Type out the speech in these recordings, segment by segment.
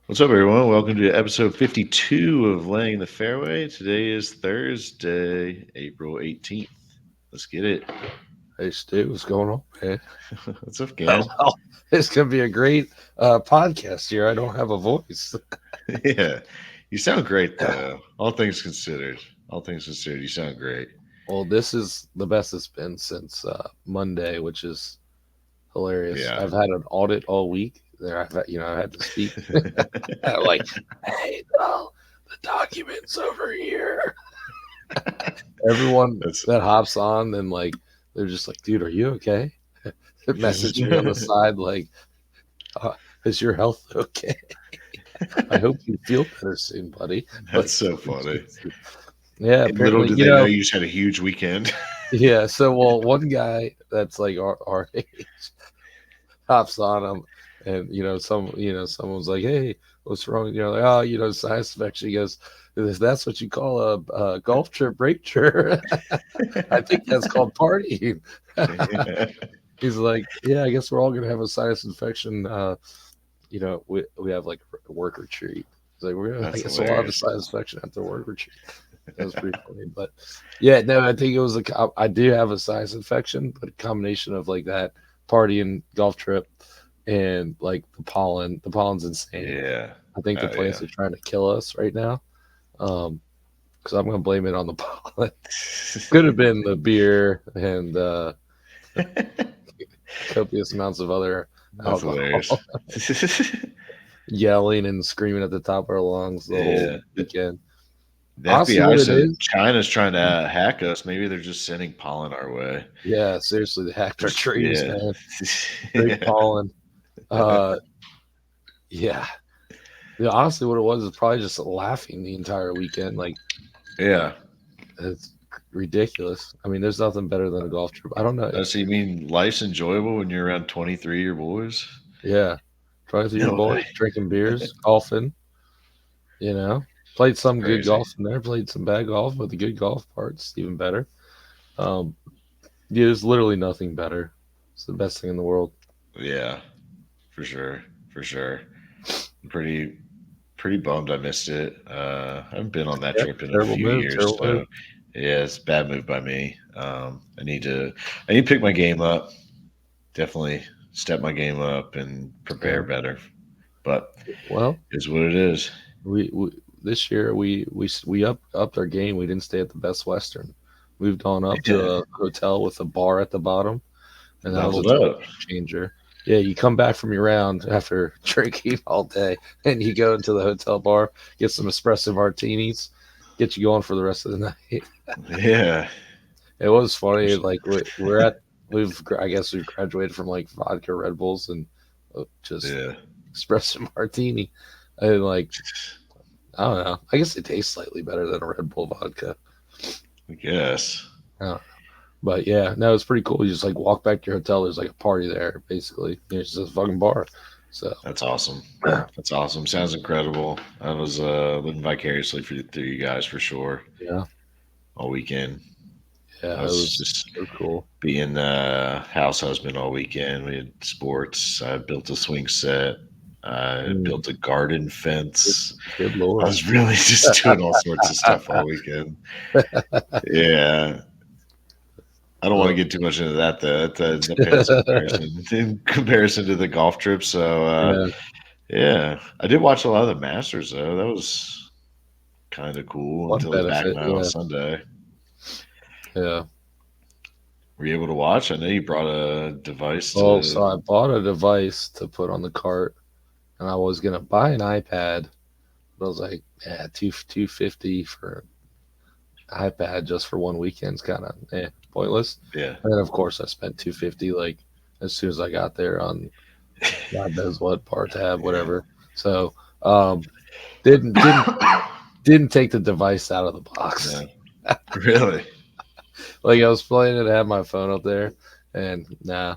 What's up, everyone? Welcome to episode 52 of Laying the Fairway. Today is Thursday, April 18th. Let's get it. Hey, Stu, what's going on, man? What's up, Oh, gang? well, it's going to be a great podcast here. I don't have a voice. Yeah, you sound great, though. All things considered. All things considered, you sound great. Well, this is the best it's been since Monday, which is hilarious. Yeah. I've had an audit all week. There, I had to speak. I'm like, hey, no, the document's over here. Everyone That's that hops on, then they're just like, dude, are you okay? They message me on the side like, uh, is your health okay? I hope you feel better soon, buddy. that's so funny. Yeah, And little apparently, did they know you just had a huge weekend. yeah. So, well, one guy that's like our age hops on him, and someone's like, "Hey, what's wrong?" Like, "Oh, sinus infection." He goes, "If that's what you call a golf trip breakthrough, I think that's called partying." Yeah, He's like, "Yeah, I guess we're all gonna have a sinus infection. We have like a work retreat." He's like, I that's guess we'll have a hilarious. sinus infection at the work retreat. That was pretty funny, but yeah, no, I think it was I do have a sinus infection, but a combination of like that party and golf trip and like the pollen. The pollen's insane. Yeah. I think the Oh, plants yeah. are trying to kill us right now. Because I'm gonna blame it on the pollen. Could have been the beer and copious amounts of other That's hilarious. alcohol, yelling and screaming at the top of our lungs the whole Yeah. weekend. The Honestly, FBI what it said is, China's trying to hack us. Maybe they're just sending pollen our way. yeah, seriously, they hacked our Just trees, yeah, man. Straight yeah, pollen. Uh, yeah, Yeah, honestly, what it was is probably just laughing the entire weekend. Like yeah. it's ridiculous. I mean, there's nothing better than a golf trip. I don't know. So you mean life's enjoyable when you're around 23-year boys? Yeah, trying to your No boys, way. drinking beers, golfing. You know, played It's some good crazy. golf in there. Played some bad golf, but the good golf part's even better. Um, yeah, there's literally nothing better. It's the best thing in the world. Yeah, for sure, for sure. I'm pretty bummed I missed it. I haven't been on that Yep, trip in a terrible few move. years, Terrible move. so yeah, it's a bad move by me. I need to pick my game up. Definitely step my game up and prepare Yeah. better. But Well, it's what it is. we this year we upped our game. We didn't stay at the Best Western. Moved on up to Yeah, a hotel with a bar at the bottom, and that was a leveled total up. game changer. Yeah, you come back from your round after drinking all day, and you go into the hotel bar, get some espresso martinis, get you going for the rest of the night. Yeah, It was funny. Like we're at I guess we've graduated from like vodka Red Bulls and just yeah. espresso martini, and like I don't know. I guess it tastes slightly better than a Red Bull vodka. I guess I don't know. But yeah, no, it's pretty cool. You just like walk back to your hotel. There's like a party there, basically. It's just a fucking bar. So that's awesome. That's awesome. Sounds incredible. I was living vicariously through you guys for sure yeah, all weekend. I yeah, it was was just so cool. being house husband all weekend. We had sports. I built a swing set. I Mm, built a garden good, fence. good I lord. was really just doing all sorts of stuff all weekend. Yeah. I don't want to Uh, get too much into that though. That pales in comparison to the golf trip. So yeah, yeah, I did watch a lot of the Masters though. That was kind of cool one until the back benefit. nine on Yeah, Sunday. yeah. Were you able to watch? I know you brought a device Oh, so to. I bought a device to put on the cart, and I was gonna buy an iPad, but I was like, yeah, 250 for an iPad just for one weekend's kind of pointless. Yeah. And then of course I spent 250 like as soon as I got there on God knows what bar tab, Yeah. whatever. So didn't didn't didn't take the device out of the box. Yeah. Really? Like I was playing it, I had my phone up there, and nah,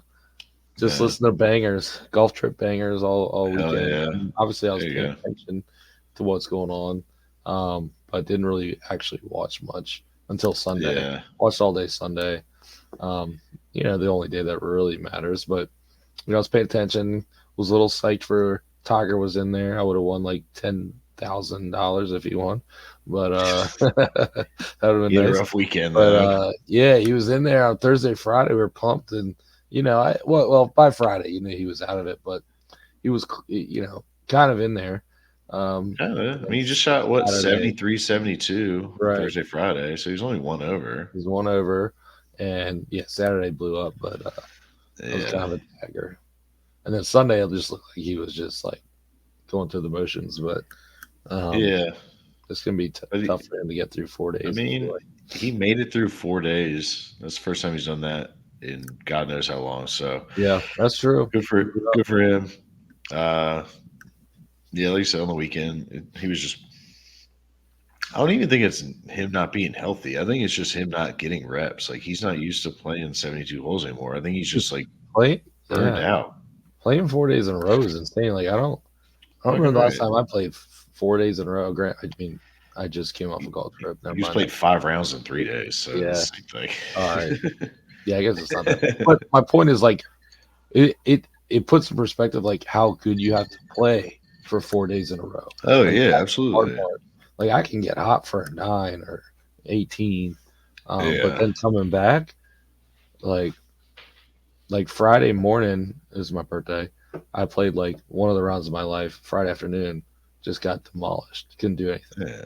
just Yeah. listen to bangers, golf trip bangers all Hell weekend. yeah. And obviously, I was There you paying go. attention to what's going on, but didn't really actually watch much until Sunday. Yeah. Watched all day Sunday. Um, the only day that really matters. But I was paying attention. Was a little psyched for Tiger was in there, I would have won like $10,000 if he won. But that would have He been had a nice. rough weekend But though. yeah, he was in there on Thursday, Friday. We were pumped, and well by Friday, he was out of it, but he was kind of in there. I And then mean, he just shot what Saturday, 73, 72 right? Thursday, Friday, so he's only one over. He's one over, and yeah, Saturday blew up, but I was Yeah, kind of a dagger. And then Sunday, it just looked like he was just like going through the motions. But um, yeah. it's gonna be But tough for him to get through four I days. I feel mean, like he made it through 4 days. That's the first time he's done that in God knows how long. So yeah, that's true. good for him. Uh, yeah, like you said on the weekend, he was just. I don't even think it's him not being healthy. I think it's just him not getting reps. Like he's not used to playing 72 holes anymore. I think he's just like Play, burned yeah, out. playing 4 days in a row is insane. Like I don't Fucking remember the last right. time I played 4 days in a row. Grant, I mean, I just came off a golf trip. Never He just mind that. played 5 rounds in 3 days, so Yeah. it's the All right. same thing. Yeah, I guess it's not that. But my point is like it puts in perspective like how good you have to play for 4 days in a row. Oh Like yeah, that's the hard absolutely. part. Like I can get hot for a 9 or 18, but Yeah. then coming back, like Friday morning is my birthday. I played like one of the rounds of my life. Friday afternoon, just got demolished. Couldn't do anything. Yeah.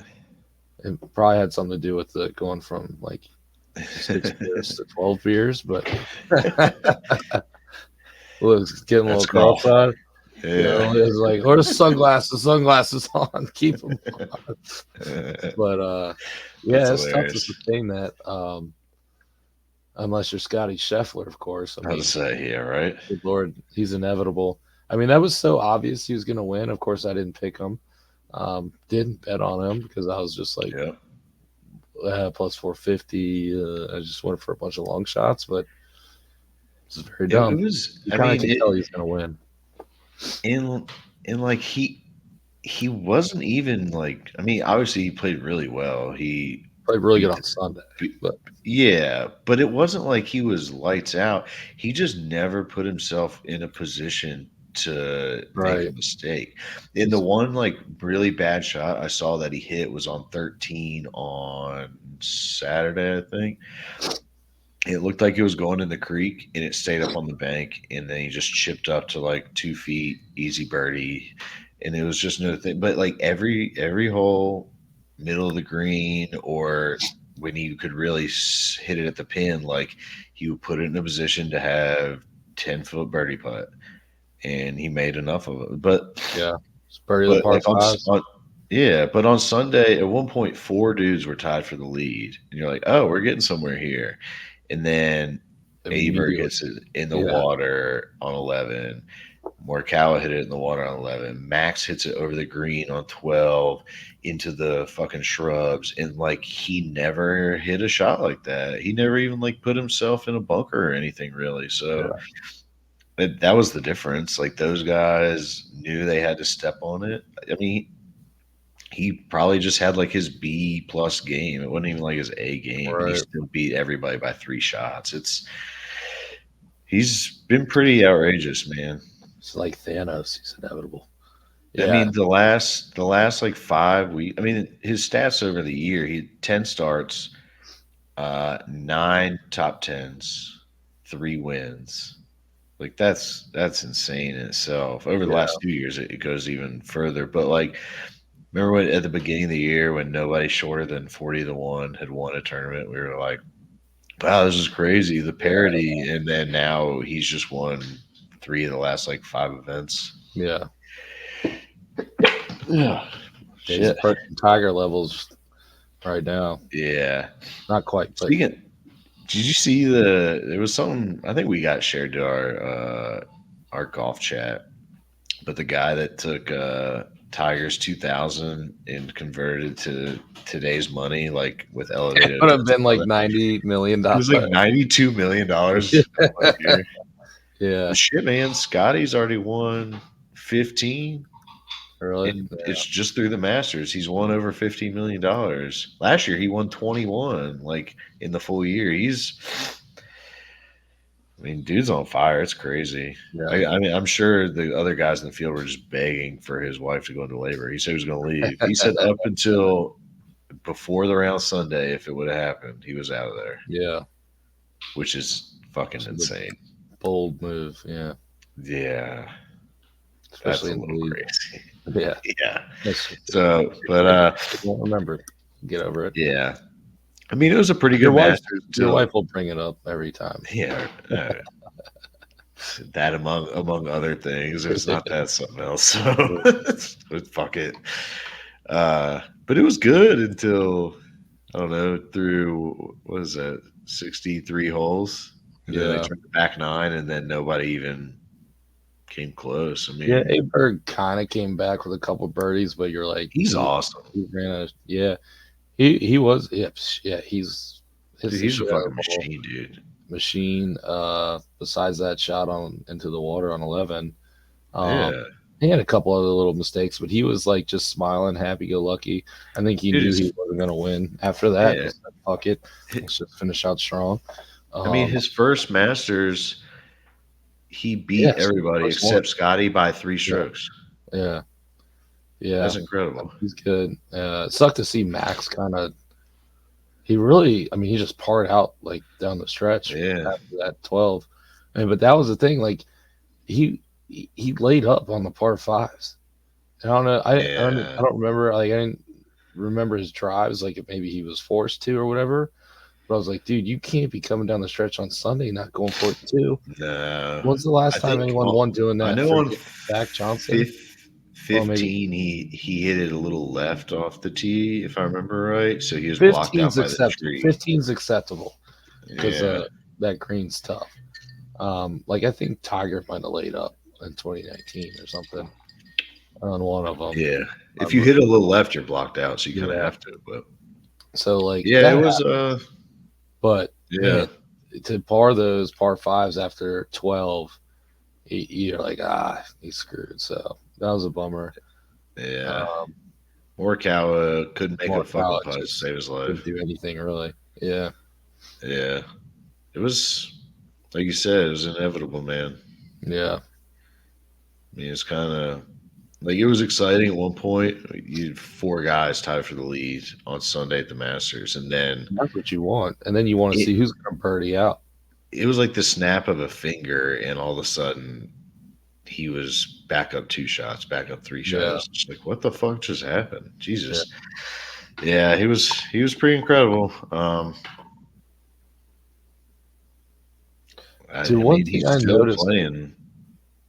It probably had something to do with the going from like 6 beers to 12 beers, but was getting a little That's golf. cross-eyed. Yeah. It's like, where's sunglasses on, keep them on. But That's yeah, it's tough to hilarious. sustain that. Unless you're Scottie Scheffler, of course. I I was mean, say, yeah, right? good Lord, he's inevitable. I mean, that was so obvious he was going to win. Of course, I didn't pick him. Didn't bet on him because I was just like Yeah. plus 450. I just went for a bunch of long shots, but it's very It dumb. was You I kind of mean can tell he's going to win. in like he wasn't even like I mean, obviously he played really well. He Played really good beat on Sunday, Be- but Yeah, but it wasn't like he was lights out. He just never put himself in a position to make a right. mistake. In the He's one like really bad shot I saw that he hit was on 13 on Saturday, I think. It looked like it was going in the creek and it stayed up on the bank and then he just chipped up to like 2 feet, easy birdie. And it was just another thing. But like every hole, middle of the green, or when he could really hit it at the pin, like he would put it in a position to have 10-foot birdie putt. And he made enough of it. yeah. It's birdie the But par like fives yeah, but on Sunday at one point 4 dudes were tied for the lead. And you're like, oh, we're getting somewhere here. And then Aber immediately. gets it in the Yeah, water on 11. Morikawa hit it in the water on 11. Max hits it over the green on 12 into the fucking shrubs. And like he never hit a shot like that. He never even like put himself in a bunker or anything really. So yeah, that was the difference. Like those guys knew they had to step on it. I mean, he probably just had like his B plus game. It wasn't even like his A game, and he right. still beat everybody by 3 shots. He's been pretty outrageous, man. It's like Thanos. He's inevitable. I Yeah, mean, the last like 5 weeks. I mean, his stats over the year: he had 10 starts, 9 top 10s, 3 wins. Like that's insane in itself. Over the yeah, last 2 years, it goes even further. But like, remember when at the beginning of the year when nobody shorter than 40-1 had won a tournament, we were like, wow, this is crazy, the yeah, parity. And then now he's just won 3 of the last like 5 events. yeah. Yeah. Yeah, he's Shit. approaching Tiger levels right now. Yeah. Not quite, but Speaking, did you see there was something I think we got shared to our golf chat, but the guy that took Tiger's 2000 and converted to today's money, like with it elevated would have been like adjusted, $90 million. it was like $92 million in 1 year. Yeah, But shit, man, Scotty's already won 15, really. and it's just through the Masters. He's won over $15 million. Last year, he won 21, like in the full year. I mean, dude's on fire. It's crazy. Yeah. I mean, I'm sure the other guys in the field were just begging for his wife to go into labor. He said he was going to leave. He said up until before the round Sunday, if it would have happened, he was out of there, Yeah. which is fucking Which is a insane. bold move. Yeah. Yeah, that's Especially a in the little league. crazy. Yeah. Yeah. That's just, So, but I don't remember. Get over it. yeah. I mean, it was a pretty Your good wife, Masters your wife until will bring it up every time. yeah. That among other things. If it's not that, something else. So fuck it. But it was good until I don't know through what is that 63 holes, and then they Yeah. turned it back nine, and then nobody even came close. I Yeah. mean, Aberg kind of came back with a couple birdies, but you're like, he's awesome. he ran a, yeah. He was, yeah, yeah, he's hits Dude, the he's a shit out of fucking the ball. machine, dude. Machine. Besides that shot on into the water on 11, um, Yeah, he had a couple other little mistakes, but he was like just smiling, happy go lucky. I think he dude knew is he wasn't gonna win after that. yeah. Just said, fuck it, let's just finish out strong. I mean, Um, his first Masters, he beat yes, everybody first one. except Scotty by 3 strokes. Yeah, yeah, That's incredible. he's good. It sucked to see Max kind of. He really, I mean, he just parred out like down the stretch Yeah, after that 12. I mean, but that was the thing. Like he laid up on the par fives. And I don't know. yeah. I don't remember. Like I didn't remember his drives. Like maybe he was forced to or whatever. But I was like, dude, you can't be coming down the stretch on Sunday not going for it too. No, When's the I last time think anyone won doing I that? know on Freaking Zach Johnson. Well, maybe 15 he hit it a little left off the tee, if I remember right. So he was blocked out 15's by the acceptable. tree. 15's acceptable because Yeah, that green's tough. Like I think Tiger might have laid up in 2019 or something on one of them. yeah. If you hit a little left, you're blocked out, so you kind of Yeah. have to. But So like yeah, it that, was. but Yeah, man, to par those par fives after 12, you're like, he's screwed. So that was a bummer. yeah. Um, Morikawa couldn't make a fucking Morikawa putt to just save his couldn't life. do anything really. Yeah, Yeah, it was like you said, it was inevitable, man. yeah. I mean, it's kind of like it was exciting at one point. You had four guys tied for the lead on Sunday at the Masters, and then That's what you want, and then you want to it see who's going to birdie out. it was like the snap of a finger, and all of a sudden he was back up two shots, back up three shots. It Yeah, was just like, what the fuck just happened? yeah. Jesus. Yeah, he was pretty incredible. Dude, I one mean, thing he's I still noticed. playing.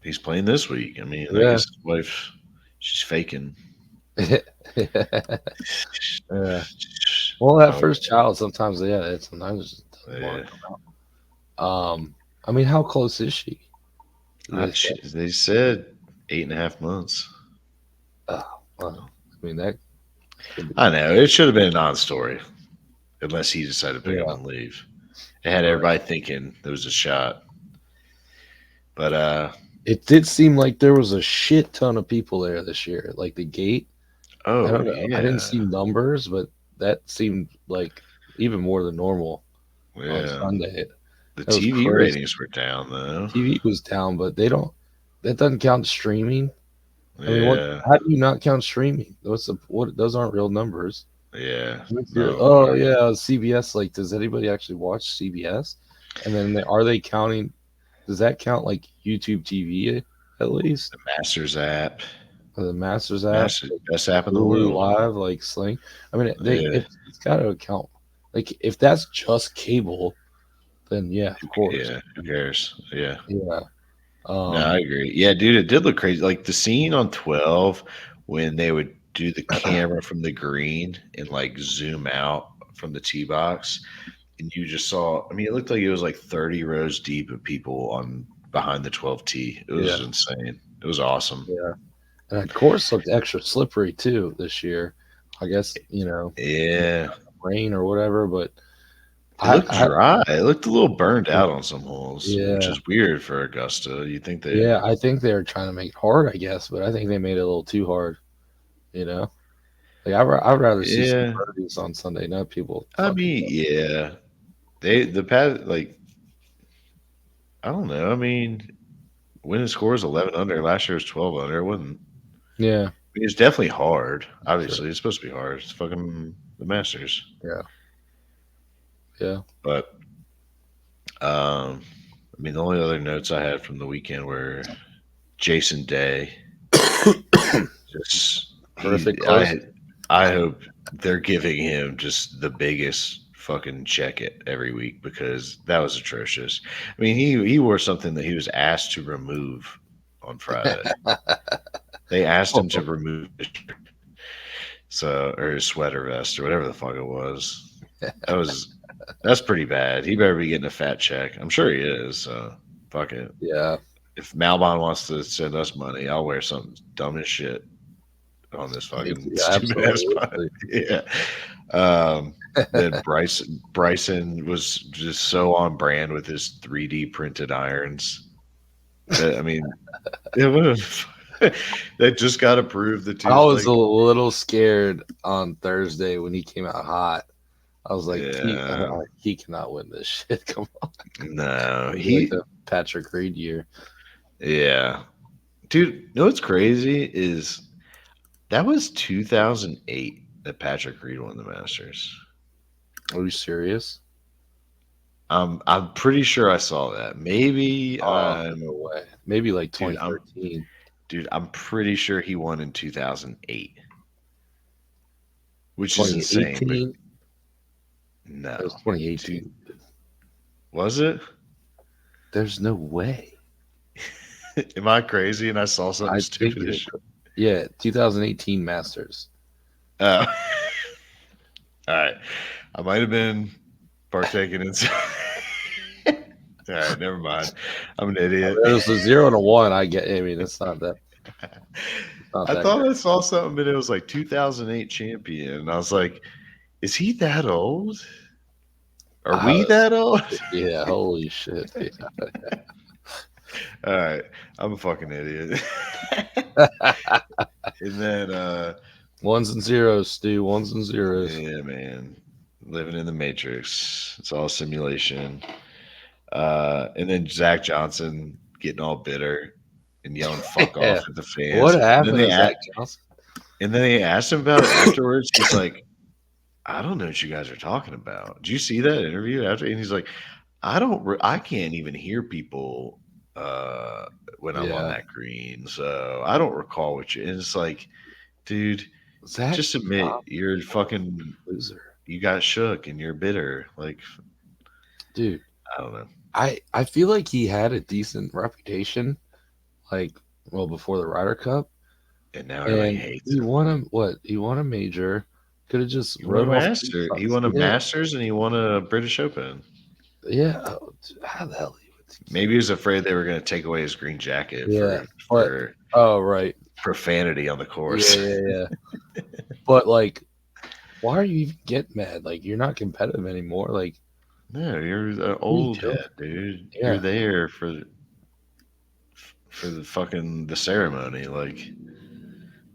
He's playing this week. I mean, I Yeah. guess his wife, she's faking. Yeah. Well, that Oh, first child sometimes, yeah, it sometimes just doesn't yeah. want to come out. I mean, how close is she? Do they say? They said 8.5 months. Oh, well, I mean that could be. I know it should have been a non-story, unless he decided to pick up Yeah, and leave. It had right. everybody thinking there was a shot, but It did seem like there was a shit ton of people there this year. Like the gate, I oh don't know. I didn't yeah, see numbers, but that seemed like even more than normal on yeah. Sunday. The That was TV crazy. ratings were down though. TV was down, but they don't. That doesn't count streaming. I mean, what? Yeah, How do you not count streaming? What's the what? Those aren't real numbers. yeah. No, Oh yeah, CBS. Like, does anybody actually watch CBS? And then are they counting? Does that count like YouTube TV at least? the Masters app, Or the Masters app, Masters best app in the Hulu world. Live, like Sling. I mean, Yeah, it's got to account. Like, if that's just cable, then yeah, of course. yeah. Who cares? Yeah. Yeah. No, I agree. Yeah, dude, it did look crazy. Like the scene on 12 when they would do the camera from the green and like zoom out from the tee box, and you just saw. I mean, it looked like it was like 30 rows deep of people on behind the 12 tee. It was Yeah. insane. It was awesome. Yeah. And of course, looked extra slippery too this year. I guess Yeah, rain or whatever, but it looked I dry. It looked a little burned out on some holes, which yeah. is weird for Augusta. You think they? Yeah, I think they're trying to make it hard, I guess, but I think they made it a little too hard, you know? Like, I'd rather see some Yeah, birdies on Sunday, not people I fucking. mean, yeah. They the past like I don't know. I mean, winning score is 11 under. Last year was 12 under. It wasn't. Yeah, I mean, it's definitely hard. sure. Obviously, it's supposed to be hard. It's fucking the Masters. Yeah, yeah. But I mean, the only other notes I had from the weekend were Jason Day. Just Horrific he, close. I hope they're giving him just the biggest fucking check it every week because that was atrocious. I mean, he wore something that he was asked to remove on Friday. They asked him to remove his shirt, so or his sweater vest or whatever the fuck it was. That was that's pretty bad. He better be getting a fat check. I'm sure he is. So fuck it. Yeah, If Malbon wants to send us money, I'll wear something dumb as shit on this fucking yeah, stupid ass spot. absolutely. Yeah. Um, then Bryson was just so on brand with his 3D printed irons. That, I mean, it was that just got approved. The I two's was a like, little scared on Thursday when he came out hot. I was like, yeah, he cannot win this shit. Come on, no, it'd be like he, the Patrick Reed year. yeah, dude. You know what's crazy is that was 2008 that Patrick Reed won the Masters. Are you serious? I'm pretty sure I saw that. Maybe Oh, no way. Maybe like dude, 2013, I'm pretty sure he won in 2008, which is insane. But 2018. It was no, dude, 2018. was it? There's no way. Am I crazy and I saw something I think stupid as you're, shit? yeah, 2018 Masters. Oh, all right. I might have been partaking in. All right, never mind. I'm an idiot. It was a 0 and a 1. I get. I mean, it's not I that thought great. I saw something, but it was like 2008 champion, and I was like, "Is he that old? Are I we was, that old?" yeah, holy shit. All right, I'm a fucking idiot. And then, Ones and zeros, Stu. Ones and zeros. yeah, man, living in the Matrix. It's all simulation. And then Zach Johnson getting all bitter and yelling "fuck Yeah. off" at the What fans. happened to Zach Johnson? And then they asked him about it afterwards. He's like, "I don't know what you guys are talking about. Did you see that interview after?" And he's like, I can't even hear people uh, when I'm on Yeah. that green, so I don't recall what you." And it's like, dude, Zach just admit you're fucking loser. you got shook and you're bitter. Like, Dude, I don't know. I feel like he had a decent reputation, like, well, before the Ryder Cup. And now everybody And hates he him. won a what? He won a major. Could have just He won a wrote off two master. He shots. won a Yeah. Masters and he won a British Open. Yeah. How the hell he would Maybe he was afraid they were going to take away his green jacket Yeah. But for oh right. profanity on the Yeah, course. yeah, yeah. But like, why are you even getting mad? Like, you're not competitive anymore. Like, No, you're an what are you old doing? head, dude. You're Yeah. there for the fucking the ceremony. Like,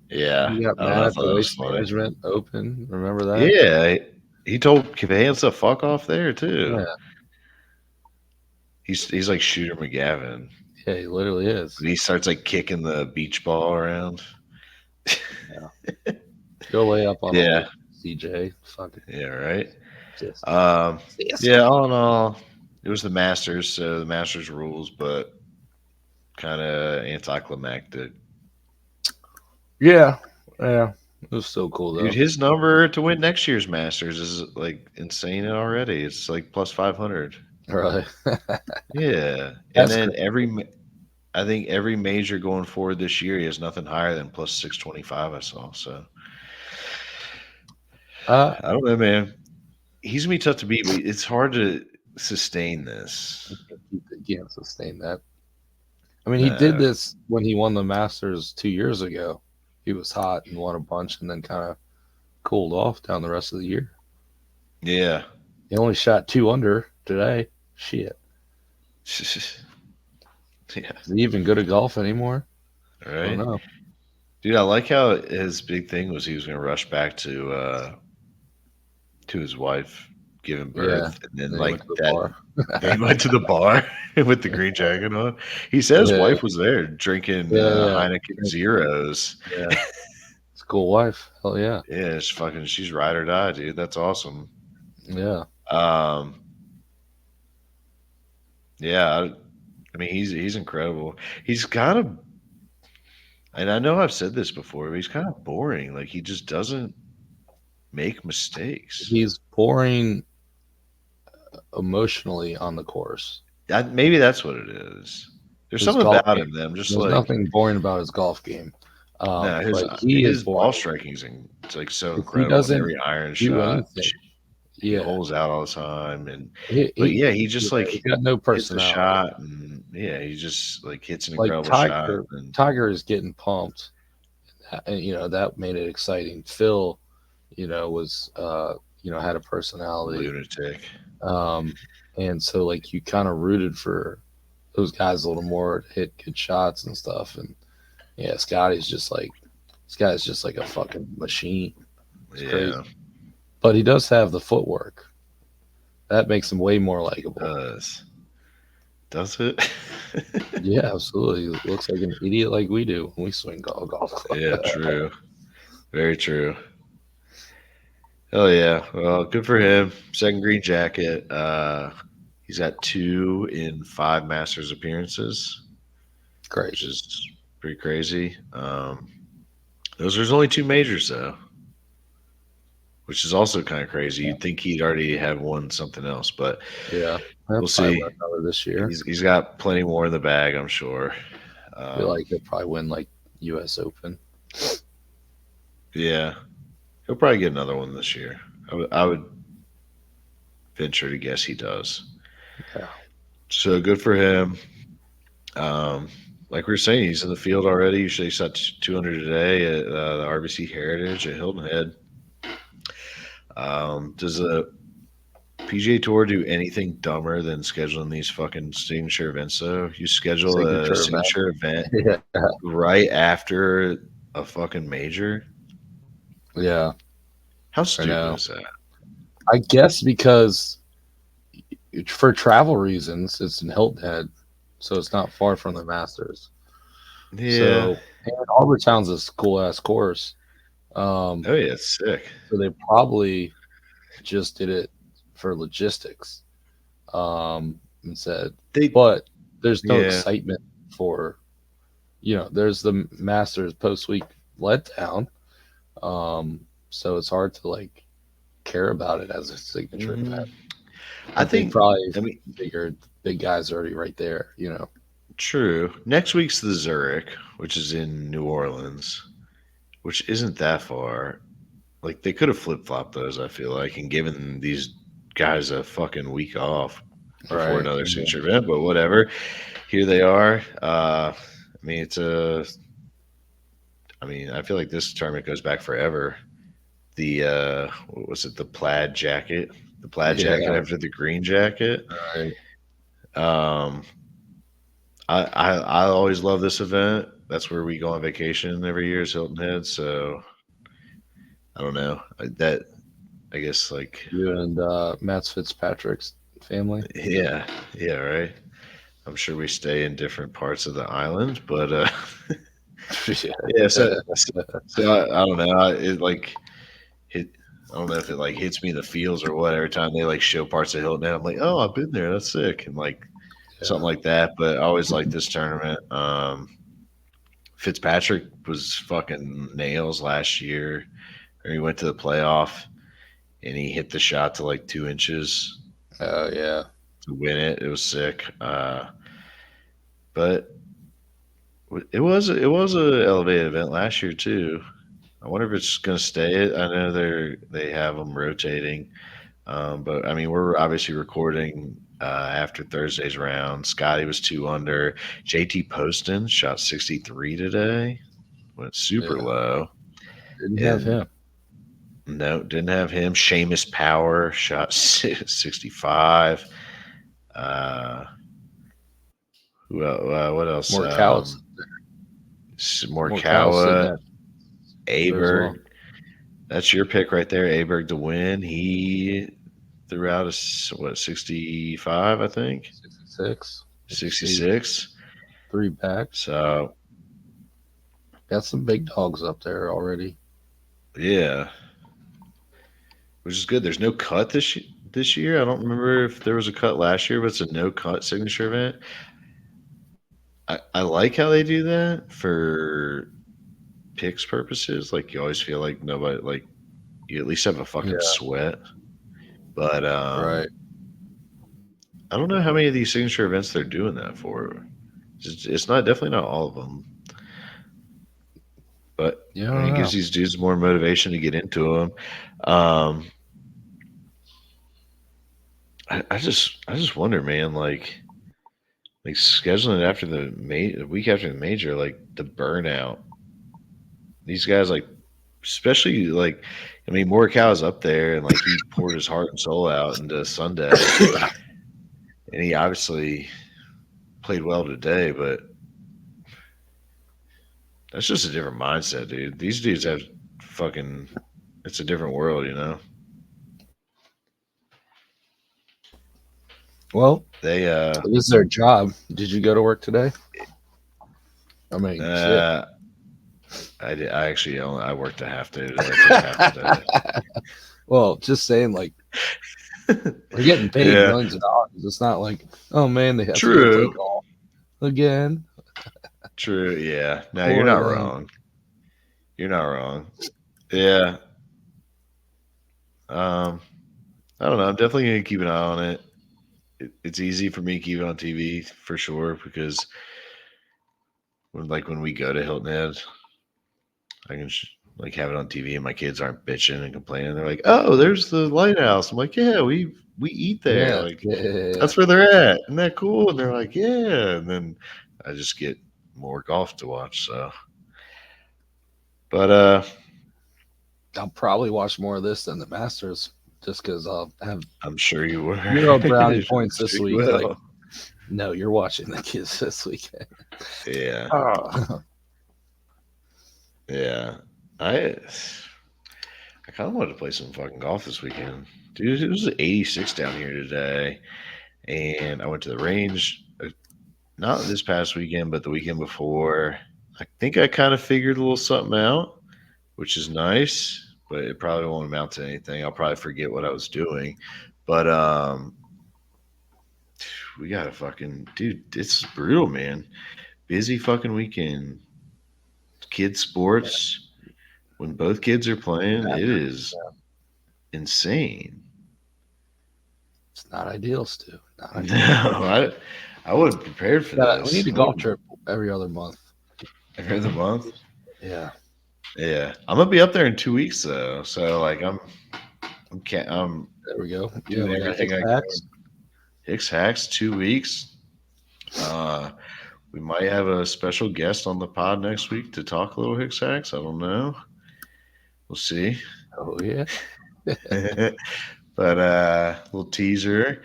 yeah, You got I don't know. mad I at thought the that was Waste funny. Management Open. Remember that? Yeah, he told Cavans to fuck off there too. Yeah. He's like Shooter McGavin. Yeah, he literally is. When he starts like kicking the beach ball around. Yeah. Go lay up on the Yeah, lake, CJ. Fucking yeah, right. just Um, yes. yeah, all in all, it was the Masters, so the Masters rules, but kind of anticlimactic. Yeah. Yeah. It was so cool Dude, though. his number to win next year's Masters is like insane already. It's like plus 500. Really. Yeah, and That's then great. I think every major going forward this year, he has nothing higher than plus 625. I saw. So Uh I don't know, man. He's gonna be tough to beat, but it's hard to sustain this. he can't sustain that. I mean, he did No, this when he won the Masters 2 years ago. He was hot and won a bunch, and then kind of cooled off down the rest of the year. yeah, He only shot 2 under today. Shit. yeah, Is he even good at golf anymore? all I don't right, know. dude. I like how his big thing was he was gonna rush back to his wife giving Yeah. birth, and then Then he like went to the that. bar. They went to the bar with the green jacket on. He said his Yeah, wife was there drinking yeah, yeah. Heineken Drink it. Zeros. Yeah. It's a cool wife. Hell yeah. Yeah, it's fucking. She's ride or die, dude. That's awesome. Yeah. Um, yeah, I mean he's incredible. He's kind of, and I know I've said this before, but he's kind of boring. Like he just doesn't make mistakes. He's boring emotionally on the course. Maybe that's what it is. There's His something golf about game. him that I'm just There's like, nothing boring about his golf game. no, But he is his ball boring. striking's it's like so If he incredible. And doesn't every iron do shot, anything, he yeah, holds out all the time. And but he yeah, he yeah, just like he's got no hits a personality. shot, and yeah, he just like hits an Like incredible shot. And Tiger is getting pumped, and that made it exciting. Phil, was had a personality, lunatic. um, and so like you kind of rooted for those guys a little more to hit good shots and stuff. And yeah, this guy's just like a fucking machine. It's crazy, Yeah, but he does have the footwork that makes him way more likable. does does it? Yeah, absolutely. He looks like an idiot like we do when we swing golf club. Yeah, true. Very true. Oh yeah. Well, good for him. Second green jacket. He's got 2 in 5 Masters appearances, which Crazy. is pretty crazy. There's only 2 majors though, which is also kind of crazy. You'd think he'd already have won something else, but Yeah. He'll we'll probably see. win another this year. He's got plenty more in the bag, I'm sure. I feel Um, like he'll probably win like US Open. yeah, he'll probably get another one this year. I would venture to guess he does. Yeah. So good for him. Um, like we were saying, he's in the field already. Usually he's at 200 today at the RBC Heritage at Hilton Head. Does the PGA Tour do anything dumber than scheduling these fucking signature events, though? You schedule a Signature event. signature event Yeah. right after a fucking major? Yeah. How I stupid know. is that? I guess because for travel reasons, it's in Hilton Head, so it's not far from the Masters. Yeah. So and Arbor Town's a cool ass course. Oh, yeah, it's sick. So they probably just did it for logistics, and said, They, but there's no yeah. excitement for, there's the Masters post week letdown. So it's hard to like care about it as a signature Mhm. event. I But they think, probably I mean, figured big guys are already right there. true. Next week's the Zurich, which is in New Orleans, which isn't that far. Like they could have flip flopped those, I feel like, and given these guys a fucking week off before Right. another Yeah. signature event, but whatever. Here they are. I mean, I mean, I feel like this tournament goes back forever. The what was it? The plaid jacket Yeah. after the green jacket. Right. Um, I always love this event. That's where we go on vacation every year, is Hilton Head. So I don't know that. I guess like You and Matt Fitzpatrick's family. yeah, yeah, right. I'm sure we stay in different parts of the island, but yeah. So I don't know. It like hit. I don't know if it like hits me in the feels or what. Every time they like show parts of Hilton Head, I'm like, oh, I've been there. That's sick, and like something Yeah. like that. But I always like this tournament. Fitzpatrick was fucking nails last year. Or he went to the playoff and he hit the shot to like 2 inches Oh yeah. to win it. It was sick. But it was a elevated event last year too. I wonder if it's going to stay. I know they have them rotating, but I mean we're obviously recording after Thursday's round. Scotty was 2 under. JT Poston shot 63 today. Went super Yeah. low. Didn't have And him. no, didn't have him. Seamus Power shot 65. Uh, what else? Morikawa's sitting Morikawa, there as well. Aberg. That's your pick right there. Aberg to win. He threw out what 65, I think 66. Let's see, 66. 3 backs. So Got some big dogs up there already. yeah, which is good. There's no cut this year. I don't remember if there was a cut last year, but it's a no cut signature event. I like how they do that for picks purposes. Like you always feel like nobody like you at least have a fucking Yeah, sweat. But right. I don't know how many of these signature events they're doing that for. It's not definitely not all of them, but Yeah, I I mean, don't it gives know. these dudes more motivation to get into them. Um, I just wonder, man, like scheduling it after the week after the major, like the burnout. These guys, like especially like, I mean, Morikawa's up there and like he poured his heart and soul out into Sunday, and he obviously played well today, but that's just a different mindset, dude. These dudes have fucking. It's a different world, you know. Well, They this is their job. Did you go to work today? I mean, shit. uh I did, I actually only I worked a half day today. I took half the day. Well, just saying, like, they're getting paid Yeah, millions of dollars. It's not like, oh man, they have to go play true. golf again. True. Yeah. No, you're Poor not them. wrong. You're not wrong. Yeah. Um I don't know. I'm definitely gonna keep an eye on it. It's easy for me to keep it on TV for sure because when we go to Hilton Head, I can like have it on TV and my kids aren't bitching and complaining. They're like, "Oh, there's the lighthouse." I'm like, "Yeah, we eat there. Yeah, Like yeah, yeah, yeah. that's where they're at. Isn't that cool?" And they're like, "Yeah." And then I just get more golf to watch. So, but I'll probably watch more of this than the Masters, just because I'll have I'm sure you were. 0 brownie I'm points this sure you week. Like, will. no, you're watching the kids this weekend. Yeah, Oh, yeah. I I kind of wanted to play some fucking golf this weekend, dude. It was 86 down here today, and I went to the range. Not this past weekend, but the weekend before. I think I kind of figured a little something out, which is nice, but it probably won't amount to anything. I'll probably forget what I was doing. But we got a fucking dude. It's brutal, man. Busy fucking weekend. Kids sports. When both kids are playing, it is insane. it's not ideal, Stu. Not No, ideal. I wasn't prepared for We need this. a golf trip every other month. Every other month. Yeah. Yeah, I'm gonna be up there in 2 weeks though. So like I'm There we go. Yeah, doing we got everything Hicks I Hacks. can. Hicks Hacks 2 weeks. Uh, we might have a special guest on the pod next week to talk a little Hicks Hacks. I don't know. We'll see. Oh yeah. But little teaser.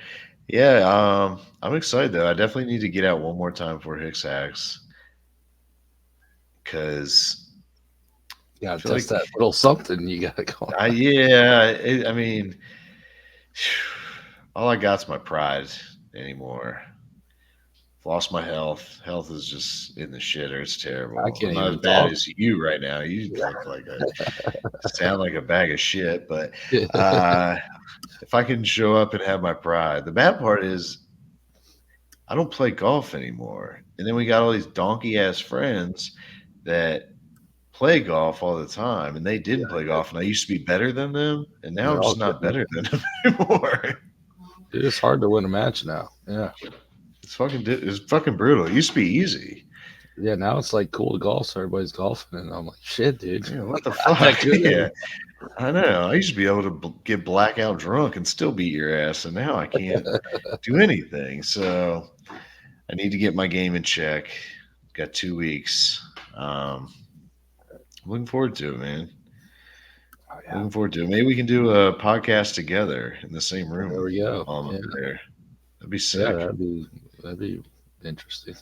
Yeah, I'm excited though. I definitely need to get out one more time for Hicks Hacks because You I gotta feel test like that little something you got going on. I mean, all I got's my pride anymore. Lost my health. Health is just in the shitter. It's I terrible. I'm can't not as even bad talk. as you right now. You look like a sound like a bag of shit. But Yeah. uh, if I can show up and have my pride, the bad part is I don't play golf anymore. And then we got all these donkey ass friends that play golf all the time, and they didn't play golf, and I used to be better than them, and now I'm They're all just not good. better than them anymore. Dude, it's hard to win a match now. Yeah. It's fucking brutal. It used to be easy. Yeah, now it's like cool to golf, so everybody's golfing, and I'm like, shit, dude. Yeah, what the Not that fuck? good Yeah, anymore. I know. I used to be able to get blackout drunk and still beat your ass, and now I can't do anything. So I need to get my game in check. Got 2 weeks. Looking forward to it, man. Oh yeah. Looking forward to it. Maybe we can do a podcast together in the same There room we go. while I'm up Yeah. there. That'd be Yeah, sick. that'd be interesting.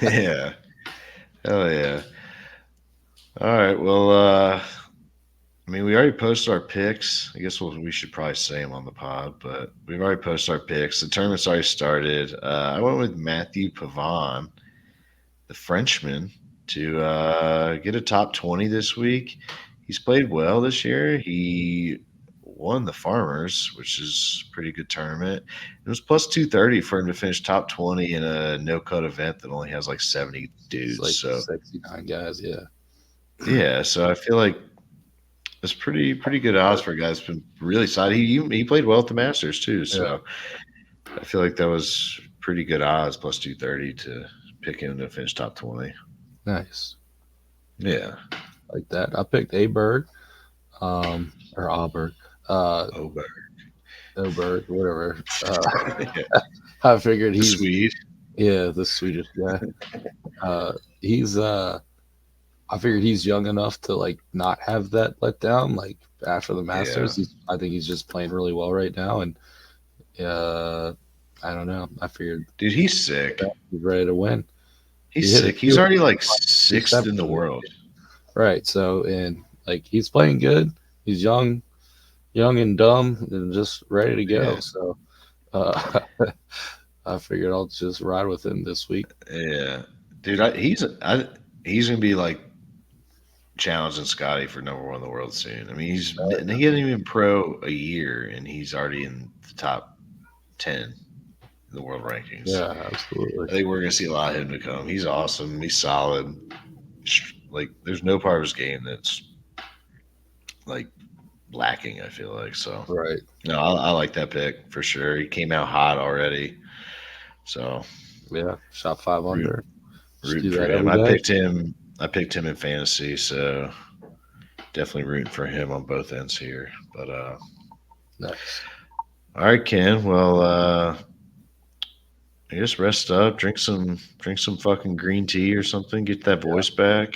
Yeah. Hell yeah. All right. Well, I mean, we already posted our picks. I guess we should probably say them on the pod, but we've already posted our picks. The tournament's already started. I went with Matthew Pavon, the Frenchman, to get a top 20 this week. He's played well this year. He won the Farmers, which is a pretty good tournament. It was plus 230 for him to finish top 20 in a no cut event that only has like 70 It's dudes. like So, 69 guys. Yeah. yeah, so I feel like it's pretty good odds for a guy that's been really solid. He played well at the Masters too, Yeah. so I feel like that was pretty good odds plus 230 to pick him to finish top 20. Nice. Yeah. Like that. I picked Aberg, or Auberg, uh, Oh, but Oberg, whatever. yeah. I figured The he's, Swede. yeah, the Swedish guy. He's, I figured he's young enough to like not have that letdown. Like after the Yeah. Masters, I think he's just playing really well right now, and uh, I don't know. I figured Dude, he's sick. he's ready to win. He He's hit a sick. He's already like few sixth in the sevens, world. right? So, and like he's playing good. He's young and dumb, and just ready to go. Yeah. So, uh, I figured I'll just ride with him this week. Yeah. Dude, he's gonna be like challenging Scotty for number one in the world soon. I mean, he hasn't even pro a year, and he's already in the top 10 in the world rankings. Yeah, absolutely. I think we're gonna see a lot of him to come. He's awesome. He's solid. Like, there's no part of his game that's like lacking. I feel like so. Right. No, I like that pick for sure. He came out hot already, so Yeah. Shot five root, under. Just rooting do for that him. every day. I picked him in fantasy, so definitely rooting for him on both ends here. But Nice. all right, Ken. Well, I guess rest up, drink some fucking green tea or something, get that Yeah. voice back.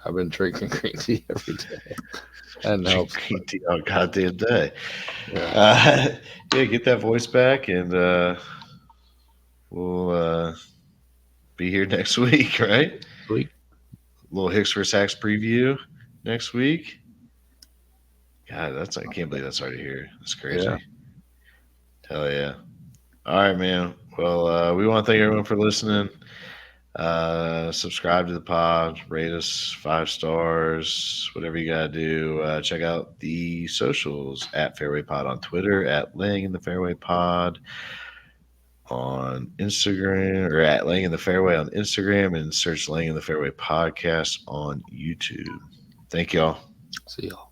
I've been drinking green tea every day. That Drink helps. green tea all goddamn day. Yeah. Uh, yeah, get that voice back, and we'll be here next week, right? Sweet. Little Hicks vs. Hacks preview next week. God, I can't believe that's already here. That's Yeah. crazy. Hell yeah. All right, man. Well, we want to thank everyone for listening. Subscribe to the pod, rate us 5 stars, whatever you gotta do. Check out the socials at Fairway Pod on Twitter, at Laying in the Fairway Pod on Instagram, or at Laying in the Fairway on Instagram, and search Laying in the Fairway Podcast on YouTube. Thank y'all. See y'all.